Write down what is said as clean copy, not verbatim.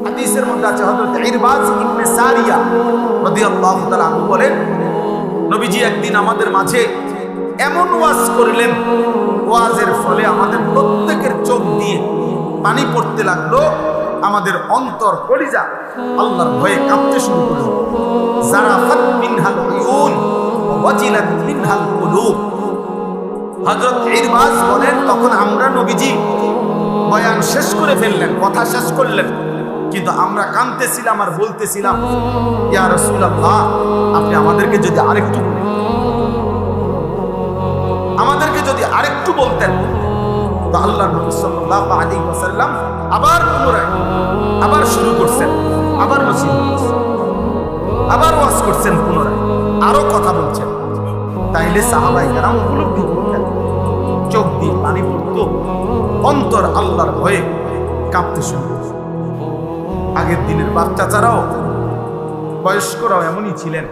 হাদিসের মধ্যে আছে হযরত ইরবাজ ইবনে সারিয়া রাদিয়াল্লাহু তাআলা আনহু বলেন, নবীজি একদিন আমাদের মাঝে এমন ওয়াজ করলেন, ওয়াজের ফলে আমাদের প্রত্যেকের চোখ দিয়ে পানি পড়তে লাগলো, আমাদের অন্তর কলিজা আল্লাহর ভয়ে কাঁপতে শুরু করলো। জারাফাত মিনহাল উয়ুন ওয়াজিলাত মিনহাল কুলুব। হযরত ইরবাজ বলেন, তখন আমরা নবীজি বয়ান শেষ করে ফেললেন, কথা শেষ করলেন, কিন্তু আমরা কাঁদতেছিলাম আর বলতেছিলাম, ইয়া রাসূলুল্লাহ, আপনি আমাদেরকে যদি আরেকটু বলেন, আমাদেরকে যদি আরেকটু বলতেন। তো আল্লাহর নবী সাল্লাল্লাহু আলাইহি ওয়াসাল্লাম আবার পুনরায় আবার শুরু করছেন, আবার নসিহত করছেন, আবার ওয়াজ করছেন, পুনরায় আরো কথা বলছেন। তাইলে সাহাবায়ে কেরাম উপলব্ধি করতেন, চোখ দিয়ে পানি পড়তো, অন্তর আল্লাহর ভয়ে কাঁপতে শুরু করত। আগের দিনের বাচ্চারাও বয়স্করাও এমনই ছিলেন।